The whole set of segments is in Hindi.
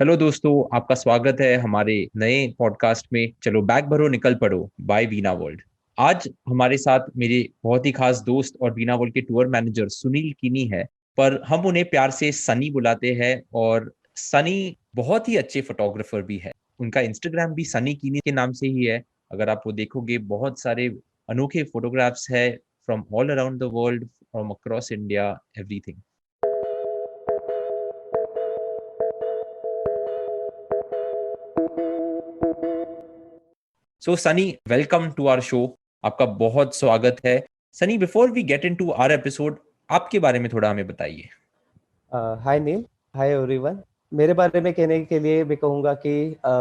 हेलो दोस्तों, आपका स्वागत है हमारे नए पॉडकास्ट में। चलो बैग भरो निकल पड़ो बाय वीना वर्ल्ड। आज हमारे साथ मेरे बहुत ही खास दोस्त और वीना वर्ल्ड के टूर मैनेजर सुनील किनी है, पर हम उन्हें प्यार से सनी बुलाते हैं। और सनी बहुत ही अच्छे फोटोग्राफर भी है। उनका इंस्टाग्राम भी सनी किनी के नाम से ही है। अगर आप वो देखोगे, बहुत सारे अनोखे फोटोग्राफ्स है from all around the world, from across India, everything. So Sunny, welcome to our show. आपका बहुत स्वागत है। Sunny, before we get into our episode, आपके बारे में थोड़ा हमें बताइए। हाय नील। Hi everyone. मेरे बारे में कहने के लिए मैं कहूँगा कि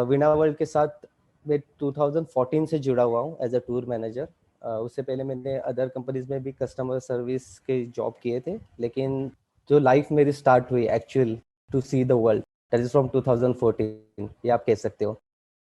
वीणा वर्ल्ड के साथ मैं 2014 से जुड़ा हुआ हूँ एज अ टूर मैनेजर। उससे पहले मैंने अदर कंपनीज में भी कस्टमर सर्विस के जॉब किए थे, लेकिन जो लाइफ मेरी स्टार्ट हुई actual to see the world, that is from 2014, ये आप कह सकते हो।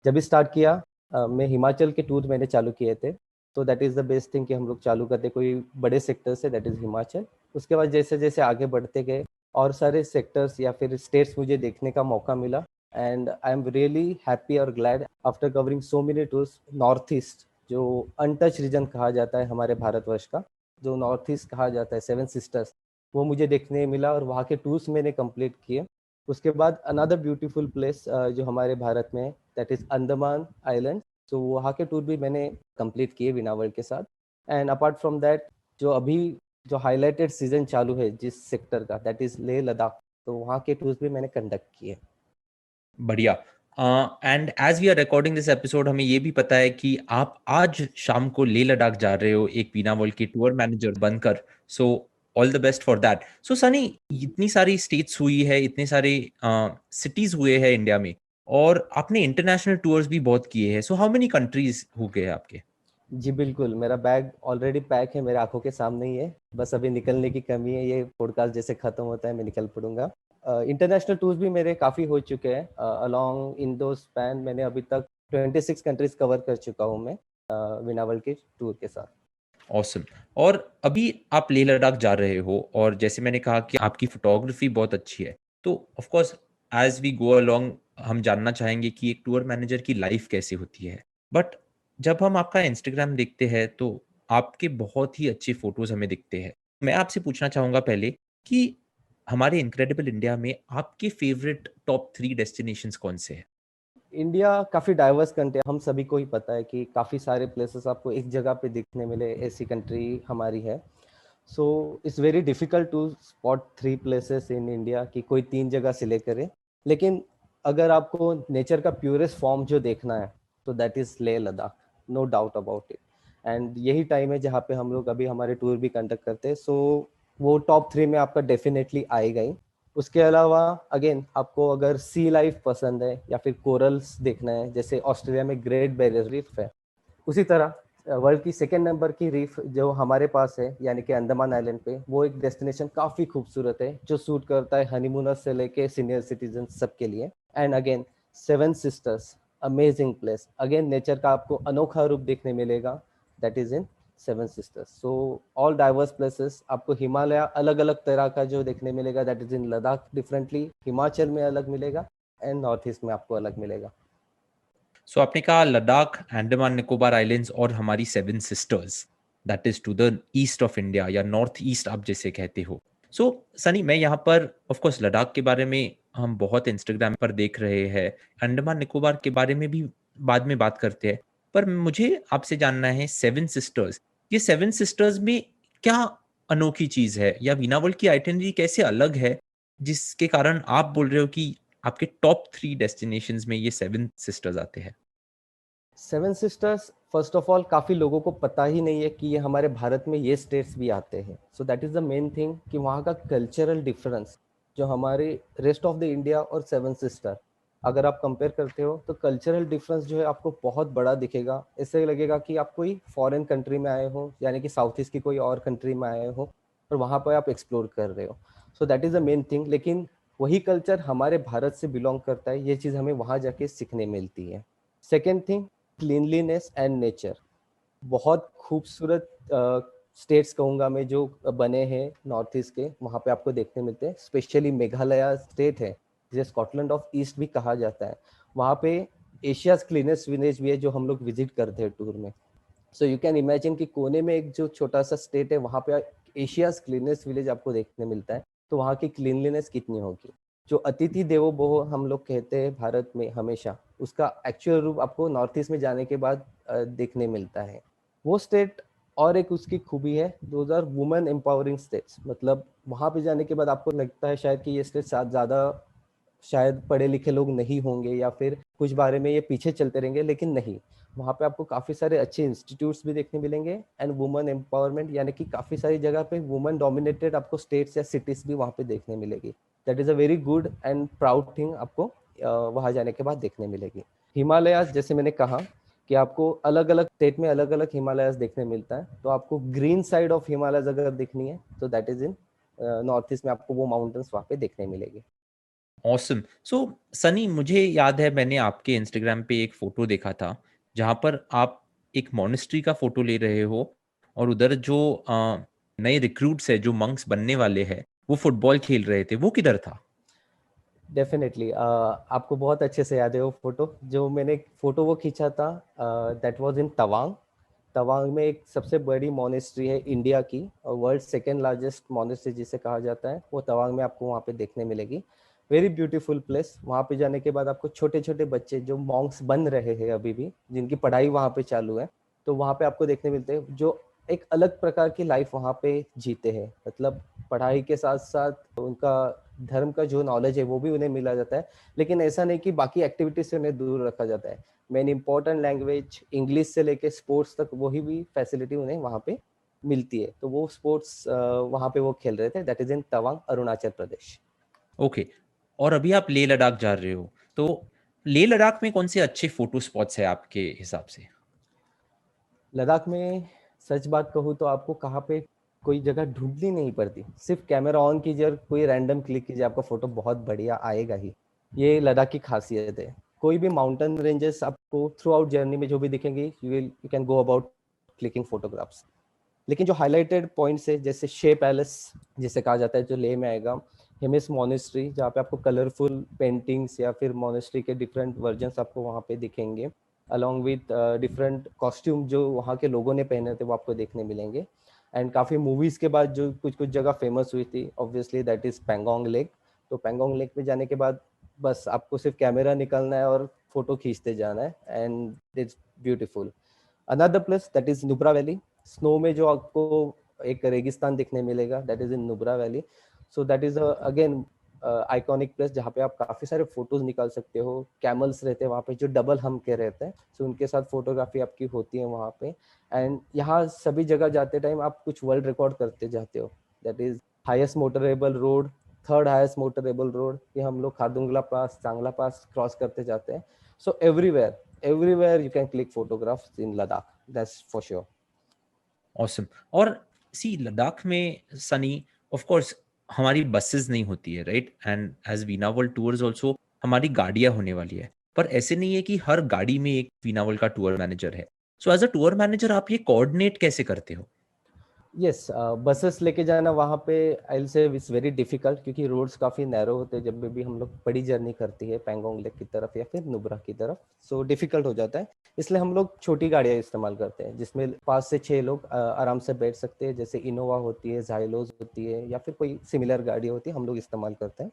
जब भी स्टार्ट किया, मैं हिमाचल के टूर मैंने चालू किए थे। तो that is the best thing कि हम लोग चालू करते कोई बड़े सेक्टर से, दैट इज़ हिमाचल। उसके बाद जैसे जैसे आगे बढ़ते गए और सारे सेक्टर्स या फिर स्टेट्स मुझे देखने का मौका मिला। And I am really happy और glad after covering so many tours north east, जो अनटच रीजन कहा जाता है हमारे भारतवर्ष का, जो नॉर्थ ईस्ट कहा जाता है, सेवन सिस्टर्स, वो मुझे देखने मिला और वहाँ के टूर्स मैंने कंप्लीट किए। उसके बाद अनदर ब्यूटीफुल प्लेस जो हमारे भारत में है, दैट इज़ अंडमान आइलैंड। तो वहाँ के टूर भी मैंने कंप्लीट किए वीना वर्ल्ड के साथ। एंड अपार्ट फ्रॉम दैट, जो अभी जो हाईलाइटेड सीजन चालू है जिस सेक्टर का, दैट इज़ लेह लद्दाख, तो वहाँ के टूर्स भी मैंने कंडक्ट किए। बढ़िया। And as we are recording this episode, हमें ये भी पता है कि आप आज शाम को लेह लद्दाख जा रहे हो एक वीना वर्ल्ड के टूर मैनेजर बनकर। So all the best for that. So Sunny, इतनी सारी स्टेट्स हुई है, इतने सारे सिटीज हुए हैं इंडिया में, और आपने इंटरनेशनल टूर्स भी बहुत किए हैं। सो हाउ मेनी कंट्रीज हो गए आपके? जी बिल्कुल, मेरा बैग ऑलरेडी पैक है, मेरे आंखों के सामने ही है। बस अभी निकलने की कमी है, ये पॉडकास्ट जैसे खत्म होता है मैं निकल पड़ूंगा। इंटरनेशनल टूर्स भी मेरे काफ़ी हो चुके हैं। अलोंग इन दो स्पैन मैंने अभी तक 26 कंट्रीज कवर कर चुका हूँ मैं वीना वर्ल्ड के टूर के साथ। ऑसम। और अभी आप लेह लद्दाख जा रहे हो, और जैसे मैंने कहा कि आपकी फोटोग्राफी बहुत अच्छी है, तो of course as we go along हम जानना चाहेंगे कि एक टूर मैनेजर की लाइफ कैसी होती है। बट जब हम आपका इंस्टाग्राम देखते हैं तो आपके बहुत ही अच्छे फोटोज हमें दिखते हैं। मैं आपसे पूछना चाहूंगा पहले कि हमारे इनक्रेडिबल इंडिया में आपके फेवरेट टॉप 3 डेस्टिनेशंस कौन से हैं? इंडिया काफ़ी डाइवर्स कंट्री है, हम सभी को ही पता है कि काफ़ी सारे प्लेसेस आपको एक जगह पे दिखने मिले, ऐसी कंट्री हमारी है। So it's very difficult to spot 3 places in India कि कोई 3 जगह सिलेक्ट करे। लेकिन अगर आपको नेचर का प्योरेस्ट फॉर्म जो देखना है, तो that is Leh Ladakh, no doubt about it. And यही टाइम है जहाँ पे हम लोग अभी हमारे टूर भी कंडक्ट करते हैं। सो वो टॉप 3 में आपका डेफिनेटली आएगा ही। उसके अलावा अगेन आपको अगर सी लाइफ पसंद है या फिर कोरल्स देखना है, जैसे ऑस्ट्रेलिया में ग्रेट बैरियर रीफ है, उसी तरह वर्ल्ड की सेकेंड नंबर की रीफ जो हमारे पास है यानी कि अंडमान आइलैंड पे, वो एक डेस्टिनेशन काफ़ी खूबसूरत है जो सूट करता है हनीमूनर से लेके सीनियर सिटीजन सबके लिए। And again seven sisters, amazing place, again nature का आपको अनोखा रूप देखने मिलेगा, that is in seven sisters. So all diverse places, आपको हिमालय अलग अलग तरह का जो देखने मिलेगा, that is in Ladakh differently, Himachal में अलग मिलेगा, एंड नॉर्थ ईस्ट में आपको अलग मिलेगा। सो आपने कहा लद्दाख, अंडमान निकोबार आइलैंड्स और हमारी seven sisters, that is to the east of India या नॉर्थ ईस्ट आप जैसे कहते हो। सो सनी, मैं यहाँ पर ऑफ कोर्स लद्दाख के बारे में हम बहुत इंस्टाग्राम पर देख रहे हैं, अंडमान निकोबार के बारे में भी बाद में बात करते हैं, पर मुझे आपसे जानना है सेवन सिस्टर्स, ये सेवन सिस्टर्स में क्या अनोखी चीज है, या वीना वर्ल्ड की आइटिनरी कैसे अलग है जिसके कारण आप बोल रहे हो कि आपके टॉप 3 डेस्टिनेशंस में ये सेवन सिस्टर्स आते हैं? Seven sisters first of all काफ़ी लोगों को पता ही नहीं है कि ये हमारे भारत में ये स्टेट्स भी आते हैं। So that is the main thing कि वहाँ का कल्चरल डिफरेंस जो हमारे रेस्ट ऑफ द इंडिया और सेवन सिस्टर अगर आप कंपेयर करते हो, तो कल्चरल डिफरेंस जो है आपको बहुत बड़ा दिखेगा। इससे लगेगा कि आप कोई फॉरेन कंट्री में आए हो, यानी कि साउथ ईस्ट की कोई और कंट्री में आए हो और वहाँ पर आप एक्सप्लोर कर रहे हो। So that is the main thing. लेकिन वही कल्चर हमारे भारत से बिलोंग करता है, ये चीज़ हमें वहाँ जाके सीखने मिलती है। Second thing, cleanliness and nature. बहुत खूबसूरत स्टेट्स कहूँगा मैं जो बने हैं नॉर्थ ईस्ट के, वहाँ पे आपको देखने मिलते हैं। स्पेशली मेघालय स्टेट है, जिसे स्कॉटलैंड ऑफ ईस्ट भी कहा जाता है, वहाँ पे एशियाज क्लीनेस्ट विलेज भी है जो हम लोग विजिट करते हैं टूर में। सो यू कैन इमेजिन कि कोने में एक जो छोटा सा स्टेट है, वहाँ पे एशियाज क्लीनेस्ट विलेज आपको देखने मिलता है, तो वहाँ की क्लीनलीनेस कितनी होगी। जो अतिथि देवो भव हम लोग कहते हैं भारत में हमेशा, उसका एक्चुअल रूप आपको नॉर्थ ईस्ट में जाने के बाद देखने मिलता है। वो स्टेट और एक उसकी खूबी है, those are women empowering states. मतलब वहाँ पे जाने के बाद आपको लगता है शायद कि ये स्टेट ज़्यादा शायद पढ़े लिखे लोग नहीं होंगे या फिर कुछ बारे में ये पीछे चलते रहेंगे, लेकिन नहीं, वहाँ पे आपको काफ़ी सारे अच्छे इंस्टीट्यूट्स भी देखने मिलेंगे एंड वुमेन एम्पावरमेंट, यानी कि काफ़ी सारी जगह पे वुमेन डोमिनेटेड आपको स्टेट्स या सिटीज़ भी वहाँ पे देखने मिलेगी। That is a very good and proud thing आपको वहाँ जाने के बाद देखने मिलेगी। हिमालयाज, जैसे मैंने कहा कि आपको अलग अलग स्टेट में अलग अलग हिमालयाज देखने मिलता है, तो आपको ग्रीन साइड ऑफ हिमालयाज अगर देखनी है तो that is in north east में, आपको वो माउंटेन्स वहाँ पे देखने मिलेगी। ऑसम। सो सनी, मुझे याद है मैंने आपके इंस्टाग्राम पे एक फ़ोटो देखा था, जहाँ पर आप एक मॉनेस्ट्री का फ़ोटो ले रहे हो और उधर जो नए रिक्रूट्स हैं, जो मंक्स बनने वाले हैं, वो फुटबॉल खेल रहे थे। वो किधर था? डेफिनेटली आपको बहुत अच्छे से याद है वो फोटो, जो मैंने फोटो वो खींचा था, that was in Tawang. Tawang में एक सबसे बड़ी मॉनेस्ट्री है इंडिया की, और वर्ल्ड सेकेंड लार्जेस्ट मॉनेस्ट्री जिसे कहा जाता है, वो तवांग में आपको वहाँ पे देखने मिलेगी। Very beautiful place. वहाँ पे जाने के बाद आपको छोटे छोटे बच्चे जो मॉन्क्स बन रहे हैं अभी भी, जिनकी पढ़ाई वहाँ पे चालू है, तो वहाँ पे आपको देखने मिलते हैं, जो एक अलग प्रकार की लाइफ वहाँ पे जीते हैं। मतलब पढ़ाई के साथ साथ उनका धर्म का जो नॉलेज है वो भी उन्हें मिला जाता है, लेकिन ऐसा नहीं कि बाकी एक्टिविटीज से उन्हें दूर रखा जाता है। मेन इंपॉर्टेंट लैंग्वेज इंग्लिश से लेके स्पोर्ट्स तक वही भी फैसिलिटी उन्हें वहाँ पे मिलती है। तो वो स्पोर्ट्स वहाँ पे वो खेल रहे थे। That is in Tawang, Arunachal Pradesh. Okay. और अभी आप लेह लद्दाख जा रहे हो, तो लेह लद्दाख में कौन से अच्छे फ़ोटो स्पॉट्स हैं आपके हिसाब से? लद्दाख में सच बात कहूँ तो आपको कहाँ पे कोई जगह ढूंढनी नहीं पड़ती, सिर्फ कैमरा ऑन कीजिए और कोई रैंडम क्लिक कीजिए, आपका फोटो बहुत बढ़िया आएगा ही। ये लद्दाख की खासियत है। कोई भी माउंटेन रेंजेस आपको थ्रू आउट जर्नी में जो भी दिखेंगे, you can go about clicking photographs. लेकिन जो हाईलाइटेड पॉइंट्स है, जैसे शे पैलेस जिसे कहा जाता है जो लेह में आएगा, हिमिस मोनेस्ट्री जहाँ पे आपको कलरफुल पेंटिंग्स या फिर मोनेस्ट्री के डिफरेंट वर्जन्स आपको वहाँ पे दिखेंगे, अलॉन्ग विथ डिफरेंट कॉस्ट्यूम जो वहाँ के लोगों ने पहने थे वो आपको देखने मिलेंगे। एंड काफ़ी मूवीज़ के बाद जो कुछ कुछ जगह फेमस हुई थी, obviously that is Pangong lake. तो पैंगोंग लेक में जाने के बाद बस आपको सिर्फ कैमरा निकलना है और फोटो खींचते जाना है, and it's beautiful. Another place that is Nubra valley. Snow में जो आपको एक रेगिस्तान देखने मिलेगा, that is in Nubra valley. So that is again iconic place जहाँ पे आप काफी सारे फोटोज निकाल सकते हो। कैमल्स रहते हैं वहाँ पे जो डबल हम के रहते हैं, सो उनके साथ फोटोग्राफी आपकी होती है वहाँ पे। एंड यहाँ सभी जगह जाते टाइम आप कुछ वर्ल्ड रिकॉर्ड करते जाते हो। That is highest motorable road, third highest motorable road, ये हम लोग खारदुंगला पास, चांगला पास क्रॉस करते जाते हैं। सो everywhere you can click photographs in Ladakh, that's for sure. Awesome. और सी लद्दाख में सनी, ऑफ कोर्स हमारी बसेस नहीं होती है, right? And as Veena World tours also हमारी गाड़ियां होने वाली है, पर ऐसे नहीं है कि हर गाड़ी में एक वीना वर्ल्ड का टूर मैनेजर है। So as a tour manager आप ये कोऑर्डिनेट कैसे करते हो? यस, बसेस लेके जाना वहाँ पे I will say it's very difficult, क्योंकि रोड्स काफ़ी नैरो होते हैं जब भी हम लोग बड़ी जर्नी करती है पैंगोंग लेक की तरफ या फिर नुब्रा की तरफ। सो डिफिकल्ट हो जाता है, इसलिए हम लोग छोटी गाड़ियाँ इस्तेमाल करते हैं जिसमें 5 से 6 लोग आराम से बैठ सकते हैं। जैसे इनोवा होती है, जाइलोज होती है, या फिर कोई सिमिलर गाड़ी होती है, हम लोग इस्तेमाल करते हैं।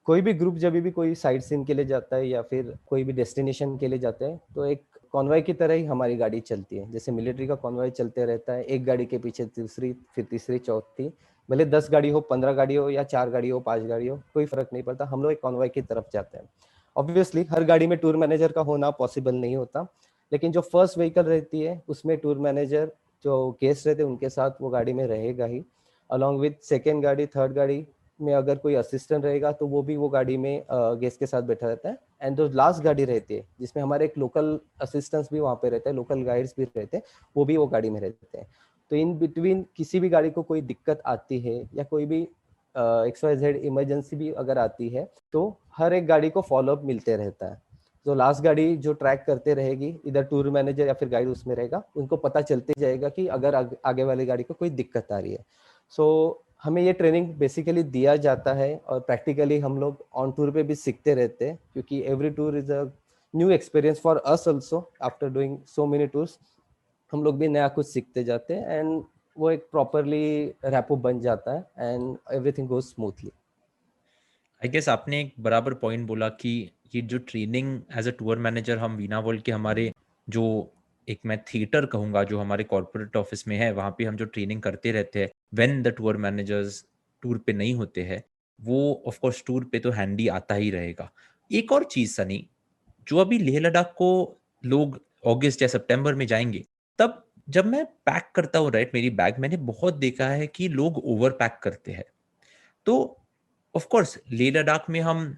कोई भी ग्रुप जब भी कोई साइट सीन के लिए जाता है या फिर कोई भी डेस्टिनेशन के लिए जाते हैं, तो एक कॉन्वॉय की तरह ही हमारी गाड़ी चलती है। जैसे मिलिट्री का कॉन्वॉय चलते रहता है, एक गाड़ी के पीछे दूसरी, फिर तीसरी, चौथी, भले 10 गाड़ी हो, 15 गाड़ी हो, या 4 गाड़ी हो, 5 गाड़ी हो, कोई फर्क नहीं पड़ता, हम लोग एक कॉन्वॉय की तरफ जाते हैं। ऑब्वियसली हर गाड़ी में टूर मैनेजर का होना पॉसिबल नहीं होता, लेकिन जो फर्स्ट व्हीकल रहती है उसमें टूर मैनेजर जो गेस्ट रहते हैं उनके साथ वो गाड़ी में रहेगा ही। अलॉन्ग विथ सेकेंड गाड़ी, थर्ड गाड़ी में अगर कोई असिस्टेंट रहेगा तो वो भी वो गाड़ी में गेस्ट के साथ बैठा रहता है। एंड जो लास्ट गाड़ी रहती है जिसमें हमारे एक लोकल असिस्टेंट्स भी वहाँ पे रहते हैं, लोकल गाइड्स भी रहते हैं, वो भी वो गाड़ी में रहते हैं। तो इन बिटवीन किसी भी गाड़ी को कोई दिक्कत आती है या कोई भी XYZ इमरजेंसी भी अगर आती है, तो हर एक गाड़ी को फॉलोअप मिलते रहता है। तो लास्ट गाड़ी जो ट्रैक करते रहेगी, इधर टूर मैनेजर या फिर गाइड उसमें रहेगा, उनको पता चलते जाएगा कि अगर आगे वाली गाड़ी को कोई दिक्कत आ रही है। सो हमें ये ट्रेनिंग बेसिकली दिया जाता है और प्रैक्टिकली हम लोग ऑन टूर पे भी सीखते रहते हैं, क्योंकि every tour is a new experience for us also. After doing so many tours हम लोग भी नया कुछ सीखते जाते हैं, एंड वो एक प्रॉपरली रैपो बन जाता है and everything goes smoothly. I guess आपने एक बराबर पॉइंट बोला कि ये जो training as a tour manager हम वीना वर्ल्ड के हमारे जो एक मैं थिएटर कहूँगा जो हमारे कॉर्पोरेट ऑफिस में है वहाँ पे हम जो ट्रेनिंग करते रहते हैं when the tour managers tour पे नहीं होते हैं, वो ऑफ कोर्स टूर पे तो हैंडी आता ही रहेगा। एक और चीज़ सनी, जो अभी लेह लद्दाख को लोग अगस्त या सितंबर में जाएंगे, तब जब मैं पैक करता हूँ राइट मेरी बैग, मैंने बहुत देखा है कि लोग ओवर पैक करते हैं। तो ऑफ कोर्स लेह लद्दाख में हम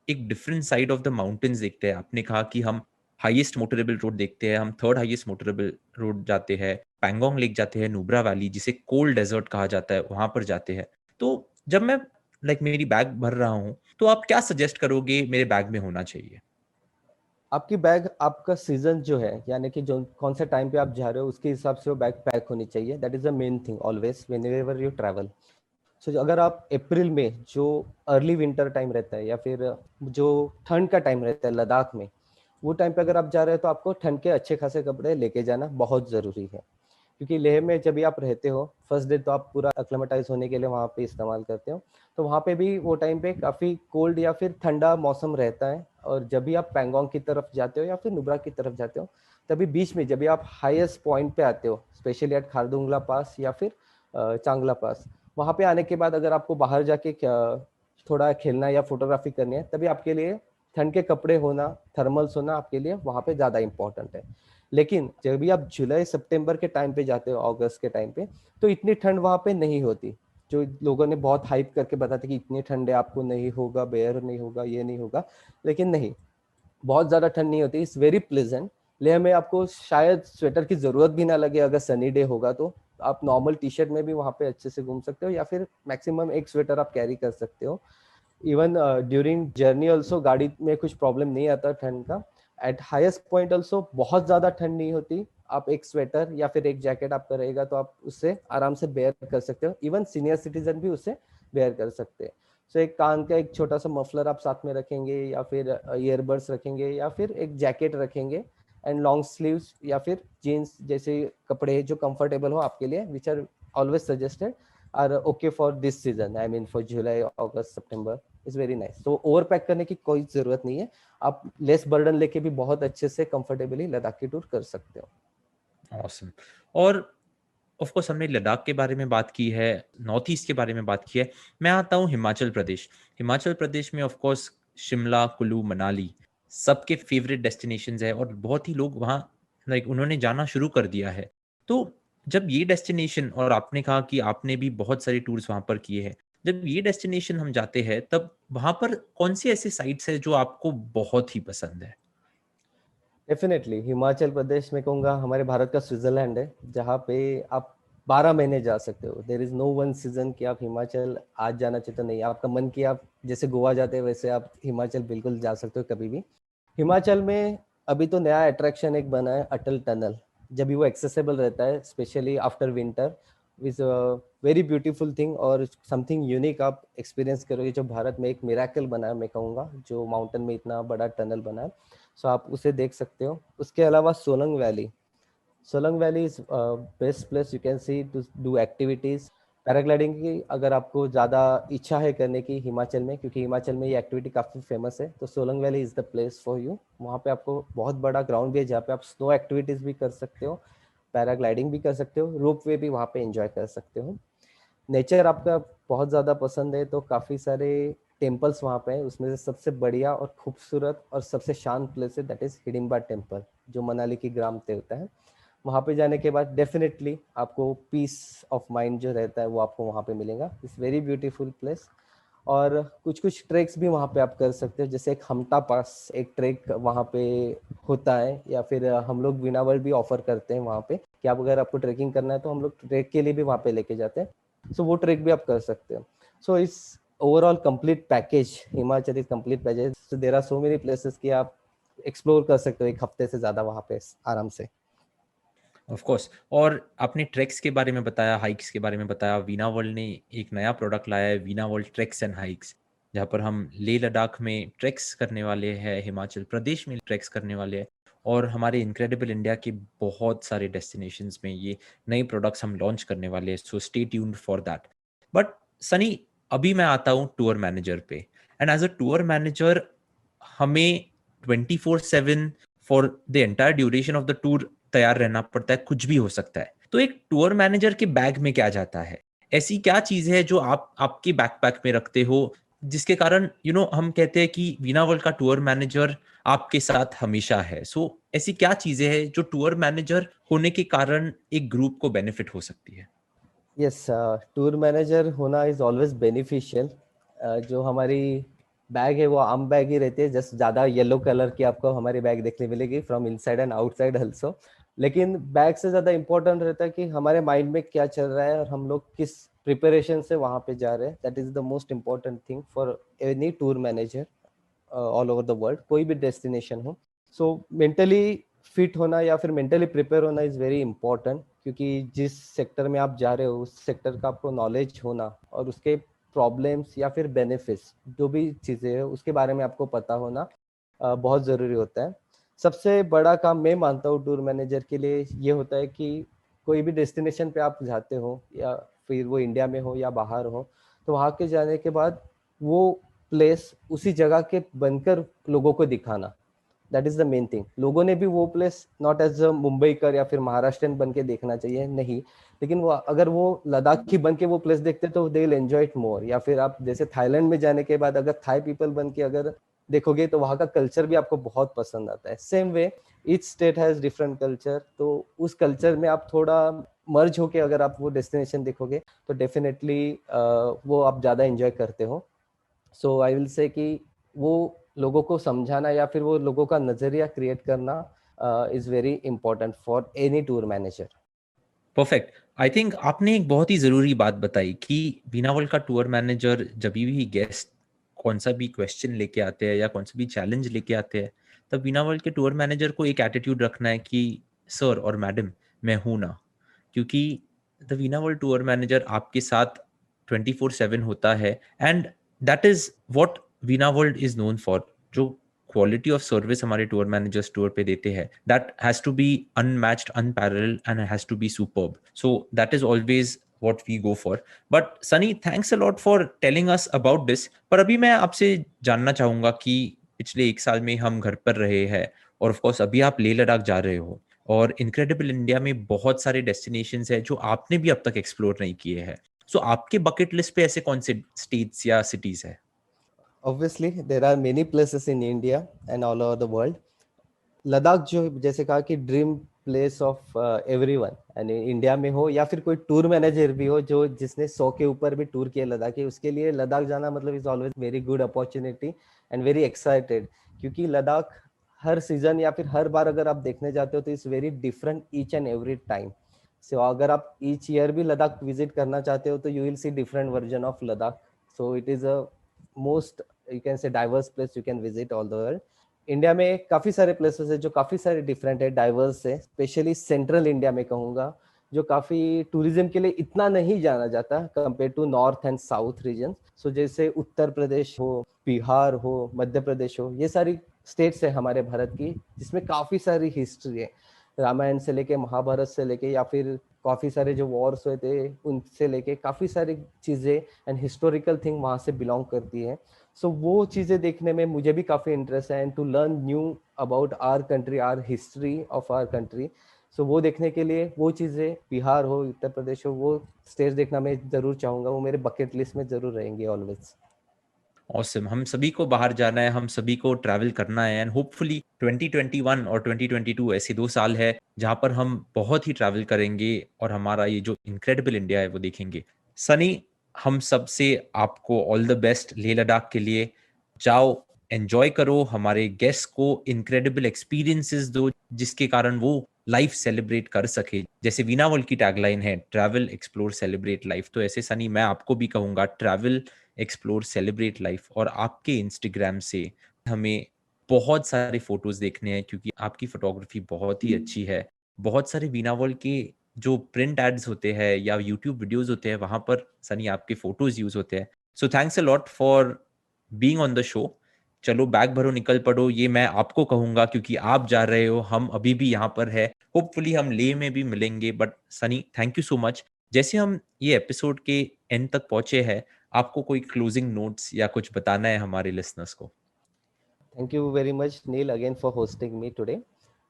एक different side of the mountains देखते हैं। आपने कहा कि हम हाईएस्ट मोटरेबल रोड देखते हैं, हम थर्ड हाईएस्ट मोटरेबल रोड जाते हैं, पैंगोंग लेक जाते हैं, नुब्रा वैली जिसे कोल्ड डेजर्ट कहा जाता है वहां पर जाते हैं। तो जब मैं मेरी बैग भर रहा हूँ, तो आप क्या सजेस्ट करोगे मेरे बैग में होना चाहिए? आपकी बैग आपका सीजन जो है, यानी कि जो कौन से टाइम पे आप जा रहे हो उसके हिसाब से वो बैग पैक होनी चाहिए। That is the main thing always whenever you travel. So अगर आप अप्रैल में जो अर्ली विंटर टाइम रहता है या फिर जो ठंड का टाइम रहता है लद्दाख में, वो टाइम पे अगर आप जा रहे हो तो आपको ठंड के अच्छे खासे कपड़े लेके जाना बहुत ज़रूरी है। क्योंकि लेह में जब भी आप रहते हो फर्स्ट डे तो आप पूरा एक्लेमेटाइज होने के लिए वहाँ पे इस्तेमाल करते हो, तो वहाँ पे भी वो टाइम पे काफ़ी कोल्ड या फिर ठंडा मौसम रहता है। और जब भी आप पैंगोंग की तरफ जाते हो या फिर नुब्रा की तरफ जाते हो, तभी बीच में जब भी आप हाईएस्ट पॉइंट पे आते हो, स्पेशली एट खारदुंगला पास या फिर चांगला पास, वहाँ पे आने के बाद अगर आपको बाहर जाके थोड़ा खेलना या फोटोग्राफी करनी है, तभी आपके लिए ठंड के कपड़े होना, थर्मल्स होना आपके लिए वहाँ पे ज़्यादा इंपॉर्टेंट है। लेकिन जब भी आप जुलाई सितंबर के टाइम पे जाते हो, अगस्त के टाइम पे, तो इतनी ठंड वहाँ पे नहीं होती। जो लोगों ने बहुत हाइप करके बताते कि इतनी ठंड है, आपको नहीं होगा, बेयर नहीं होगा, ये नहीं होगा, लेकिन नहीं, बहुत ज़्यादा ठंड नहीं होती। It's very pleasant. लेह में आपको शायद स्वेटर की ज़रूरत भी ना लगे, अगर सनी डे होगा तो आप नॉर्मल टी शर्ट में भी वहाँ पे अच्छे से घूम सकते हो, या फिर मैक्सिमम एक स्वेटर आप कैरी कर सकते हो। इवन ड्यूरिंग जर्नी ऑल्सो गाड़ी में कुछ प्रॉब्लम नहीं आता ठंड का। एट हाईएस्ट पॉइंट ऑल्सो बहुत ज़्यादा ठंड नहीं होती। आप एक स्वेटर या फिर एक जैकेट आपका रहेगा तो आप उससे आराम से बेयर कर सकते हो। इवन सीनियर सिटीजन भी उससे बेयर कर सकते हैं। सो एक कान का एक छोटा सा मफलर आप साथ में रखेंगे, या फिर ईयरबड्स रखेंगे, या फिर एक जैकेट रखेंगे, एंड लॉन्ग स्लीव्स या फिर जीन्स जैसे कपड़े जो कंफर्टेबल हो आपके लिए, which are always suggested, are okay for this season. I mean for July, August, September is very nice. तो ओवर पैक करने की कोई जरूरत नहीं है। आप लेस बर्डन लेके भी बहुत अच्छे से कंफर्टेबली लद्दाख की टूर कर सकते हो। ऑसम। और ऑफ कोर्स हमने लद्दाख के बारे में बात की है, नॉर्थ ईस्ट के बारे में बात की है। मैं आता हूँ हिमाचल प्रदेश। हिमाचल प्रदेश में ऑफ कोर्स शिमला, कुल्लू, मनाली सबके फेवरेट डेस्टिनेशंस है और बहुत ही लोग वहाँ उन्होंने जाना शुरू कर दिया है। तो जब ये डेस्टिनेशन, और आपने कहा कि आपने भी बहुत सारे टूर्स वहाँ पर किए हैं, जब ये डेस्टिनेशन हम जाते हैं तब वहाँ पर कौन सी ऐसी साइट्स है जो आपको बहुत ही पसंद है? डेफिनेटली हिमाचल प्रदेश में कहूँगा हमारे भारत का स्विट्जरलैंड है, जहाँ पे आप 12 महीने जा सकते हो। There is no one season कि आप हिमाचल आज जाना चाहिए तो नहीं, आपका मन किया आप जैसे गोवा जाते हैं वैसे आप हिमाचल बिल्कुल जा सकते हो कभी भी। हिमाचल में अभी तो नया अट्रैक्शन एक बना है, अटल टनल। जब भी वो एक्सेसिबल रहता है specially after winter, is very beautiful thing और समथिंग यूनिक आप एक्सपीरियंस करोगे। जो भारत में एक मिराकल बना है मैं कहूँगा, जो माउंटेन में इतना बड़ा टनल बना है, सो आप उसे देख सकते हो। उसके अलावा Solang valley, Solang valley is best place you can see to do activities. Paragliding की अगर आपको ज़्यादा इच्छा है करने की हिमाचल में, क्योंकि हिमाचल में ये एक्टिविटी काफ़ी फेमस है, तो Solang valley is the place for you. वहाँ पे आपको बहुत बड़ा ग्राउंड भी है जहाँ पे आप स्नो एक्टिविटीज़ भी कर सकते हो, पैराग्लाइडिंग भी कर सकते हो, रोप वे भी वहाँ पे एंजॉय कर सकते हो। नेचर आपका बहुत ज़्यादा पसंद है तो काफ़ी सारे टेम्पल्स वहाँ पे हैं। उसमें से सबसे बढ़िया और खूबसूरत और सबसे शांत प्लेस है दैट इज़ हिडिंबा टेम्पल, जो मनाली की ग्राम देवता है। वहाँ पे जाने के बाद डेफिनेटली आपको पीस ऑफ माइंड जो रहता है वो आपको वहाँ पे मिलेगा। It's very beautiful place. और कुछ कुछ ट्रैक्स भी वहाँ पे आप कर सकते हो, जैसे एक हमटा पास एक ट्रैक वहाँ पे होता है, या फिर हम लोग वीणा वर्ल्ड भी ऑफर करते हैं वहाँ पे कि आप अगर आपको ट्रैकिंग करना है तो हम लोग ट्रैक के लिए भी वहाँ पे लेके जाते हैं। सो वो ट्रैक भी आप कर सकते हो। सो इस overall complete package, Himachal is complete package. So there are so many places कि आप एक्सप्लोर कर सकते हो एक हफ्ते से ज़्यादा वहाँ पे आराम से। Of course. और आपने ट्रैक्स के बारे में बताया, हाइक्स के बारे में बताया। वीना वर्ल्ड ने एक नया प्रोडक्ट लाया है, Veena world tracks and hikes, जहाँ पर हम लेह लद्दाख में ट्रैक्स करने वाले हैं, हिमाचल प्रदेश में ट्रैक्स करने वाले हैं, और हमारे इनक्रेडिबल इंडिया के बहुत सारे डेस्टिनेशंस में ये नए प्रोडक्ट्स हम लॉन्च करने वाले हैं। So stay tuned for that. But Sunny, अभी मैं आता हूँ टूर मैनेजर पे, and as a tour manager हमें 24/7 for the entire duration of the tour तैयार रहना पड़ता है, कुछ भी हो सकता है। तो एक टूर मैनेजर के बैग में क्या जाता है? ऐसी क्या चीज है जो आप आपके बैकपैक में रखते हो, जिसके कारण हम कहते हैं कि वीना वर्ल्ड का टूर मैनेजर आपके साथ हमेशा है? सो ऐसी क्या चीजें हैं जो टूर मैनेजर होने के कारण एक ग्रुप को बेनिफिट हो सकती है? यस, टूर मैनेजर होना इज ऑलवेज बेनिफिशियल। जो हमारी बैग है वो आम बैग ही रहती है, जस्ट ज़्यादा येलो कलर की आपको हमारी बैग देखने मिलेगी from inside and outside also. लेकिन बैग से ज़्यादा इंपॉर्टेंट रहता है कि हमारे माइंड में क्या चल रहा है और हम लोग किस प्रिपरेशन से वहाँ पे जा रहे हैं। That is the most important thing for any tour manager all over the world, कोई भी डेस्टिनेशन हो। सो मेंटली फिट होना या फिर मेंटली प्रिपेयर होना इज़ वेरी इंपॉर्टेंट, क्योंकि जिस सेक्टर में आप जा रहे हो उस सेक्टर का आपको नॉलेज होना और उसके प्रॉब्लम्स या फिर बेनिफिट्स जो भी चीज़ें हैं उसके बारे में आपको पता होना बहुत ज़रूरी होता है। सबसे बड़ा काम मैं मानता हूँ टूर मैनेजर के लिए ये होता है कि कोई भी डेस्टिनेशन पे आप जाते हो या फिर वो इंडिया में हो या बाहर हो, तो वहाँ के जाने के बाद वो प्लेस उसी जगह के बनकर लोगों को दिखाना, that is the main thing. लोगों ने भी वो place not as a Mumbai कर या फिर महाराष्ट्रन बन के देखना चाहिए, नहीं, लेकिन वो अगर वो लद्दाख की बन के वो प्लेस देखते तो they will enjoy it more. या फिर आप जैसे थाईलैंड में जाने के बाद अगर थाई पीपल बन के अगर देखोगे तो वहाँ का कल्चर भी आपको बहुत पसंद आता है। Same way each state has different culture, तो उस कल्चर में आप थोड़ा मर्ज होके अगर आप वो डेस्टिनेशन देखोगे तो डेफिनेटली वो आप ज़्यादा एंजॉय करते हो। सो आई विल से कि वो लोगों को समझाना या फिर वो लोगों का नजरिया क्रिएट करना is very important for any tour manager. Perfect. I think आपने एक बहुत ही ज़रूरी बात बताई कि वीना वर्ल्ड का टूर मैनेजर जब भी गेस्ट कौन सा भी क्वेश्चन लेके आते हैं या कौन सा भी चैलेंज लेके आते हैं, तब वीना वर्ल्ड के टूर मैनेजर को एक एटीट्यूड रखना है कि सर और मैडम, मैं हूं ना। क्योंकि the Veena World tour manager आपके साथ 24/7 होता है, and that is what Veena World is known for. जो क्वालिटी ऑफ सर्विस हमारे टूर मैनेजर्स टूर पे देते हैं, that has to be unmatched, unparalleled, and has to be superb. So that is always what we go for. But Sunny, thanks a lot for telling us about this. पर अभी मैं आपसे जानना चाहूंगा कि पिछले 1 साल में हम घर पर रहे हैं, और ऑफ कोर्स अभी आप लेह लद्दाख जा रहे हो, और इनक्रेडिबल इंडिया में बहुत सारे डेस्टिनेशंस हैं जो आपने भी अब तक एक्सप्लोर नहीं किए हैं। सो आपके बकेट लिस्ट पे ऐसे कौन से स्टेट्स या सिटीज है? Obviously there are many places in India and all over the world. Ladakh जो जैसे कहा कि ड्रीम प्लेस ऑफ एवरीवन, यानी इंडिया में हो या फिर कोई टूर मैनेजर भी हो जो जिसने 100 के ऊपर भी टूर किया लद्दाख के, उसके लिए लद्दाख जाना मतलब is always very good opportunity and very excited. क्योंकि लद्दाख हर सीजन या फिर हर बार अगर आप देखने जाते हो तो it's very different each and every time. So अगर आप ईच ईयर भी लद्दाख विजिट करना चाहते हो तो you will see different version of Ladakh. So it is a most you can say diverse place you can visit all the world. India में काफ़ी सारे प्लेसेस है जो काफ़ी सारे डिफरेंट है, डाइवर्स है, स्पेशली सेंट्रल इंडिया में कहूँगा, जो काफ़ी टूरिज्म के लिए इतना नहीं जाना जाता compare to north and south region. So जैसे उत्तर प्रदेश हो, बिहार हो, मध्य प्रदेश हो, ये सारी स्टेट्स है हमारे भारत की जिसमें काफ़ी सारी हिस्ट्री है। रामायण से लेके महाभारत से लेके या फिर काफ़ी सारे जो वॉर्स हुए थे उनसे लेके काफ़ी सारी चीज़ें एंड हिस्टोरिकल थिंग वहाँ से बिलोंग करती है। सो वो चीज़ें देखने में मुझे भी काफ़ी इंटरेस्ट है and to learn new about our country, our history of our country. So वो देखने के लिए वो चीज़ें बिहार हो, उत्तर प्रदेश हो, वो स्टेट्स देखना मैं ज़रूर चाहूँगा, वो मेरे बकेट लिस्ट में ज़रूर रहेंगे ऑलवेज। ऑसम। हम सभी को बाहर जाना है, हम सभी को ट्रैवल करना है, एंड होपफुली 2021 और 2022 ऐसे 2 साल है जहां पर हम बहुत ही ट्रैवल करेंगे और हमारा ये जो इनक्रेडिबल इंडिया है वो देखेंगे। सनी, हम सब से आपको all the best Leh Ladakh के लिए। जाओ, एंजॉय करो, हमारे गेस्ट को इनक्रेडिबल एक्सपीरियंसेस दो जिसके कारण वो लाइफ सेलिब्रेट कर सके। जैसे वीना वर्ल्ड की टैगलाइन है, ट्रैवल एक्सप्लोर सेलिब्रेट लाइफ, तो ऐसे सनी मैं आपको भी कहूंगा, ट्रैवल एक्सप्लोर सेलिब्रेट लाइफ। और आपके इंस्टाग्राम से हमें बहुत सारे फोटोज देखने हैं क्योंकि आपकी फोटोग्राफी बहुत ही अच्छी है। बहुत सारे वीना वर्ल्ड के जो प्रिंट एड्स होते हैं या यूट्यूब वीडियोस होते हैं वहां पर सनी आपके फोटोज यूज होते हैं. So thanks a lot for being on the show. चलो बैग भरो निकल पड़ो, ये मैं आपको कहूंगा क्योंकि आप जा रहे हो, हम अभी भी यहाँ पर है. होपफुली हम ले में भी मिलेंगे. But Sunny thank you so much. जैसे हम ये एपिसोड के एंड तक पहुंचे हैं, आपको कोई क्लोजिंग नोट्स या कुछ बताना है हमारे लिसनर्स को? Thank you very much Neel again for hosting me today.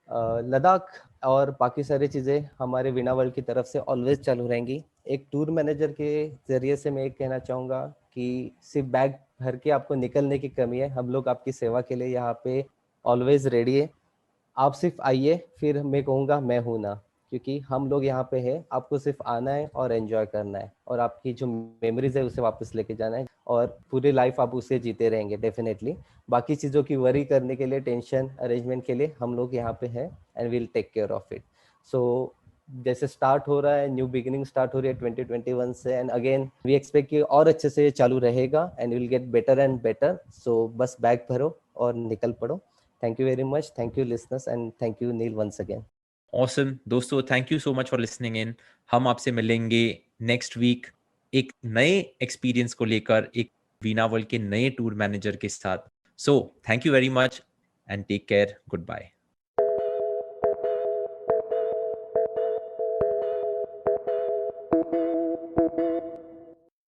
Ladakh और बाकी सारी चीज़ें हमारे वीणा वर्ल्ड की तरफ से ऑलवेज चालू रहेंगी. एक टूर मैनेजर के जरिए से मैं एक कहना चाहूँगा कि सिर्फ बैग भर के आपको निकलने की कमी है. हम लोग आपकी सेवा के लिए यहाँ पे ऑलवेज रेडी है. आप सिर्फ आइए, फिर मैं कहूँगा मैं हूँ ना, क्योंकि हम लोग यहाँ पे हैं. आपको सिर्फ आना है और एंजॉय करना है और आपकी जो मेमोरीज है उसे वापस लेके जाना है और पूरी लाइफ आप उसे जीते रहेंगे डेफिनेटली. बाकी चीज़ों की वरी करने के लिए, टेंशन अरेंजमेंट के लिए हम लोग यहाँ पे हैं and will take care of it. So जैसे स्टार्ट हो रहा है, न्यू बिगिनिंग स्टार्ट हो रही है 2021 से, एंड अगेन वी एक्सपेक्ट कि और अच्छे से चालू रहेगा and will get better and better. So बस बैग भरो और निकल पड़ो. Thank you very much. Thank you, listeners, and thank you, Neil, once again. Awesome दोस्तों, thank you so much for listening in. हम आपसे मिलेंगे नेक्स्ट वीक एक नए एक्सपीरियंस को लेकर, एक वीना वर्ल्ड के नए टूर मैनेजर के साथ. So thank you very much and take care. Good bye.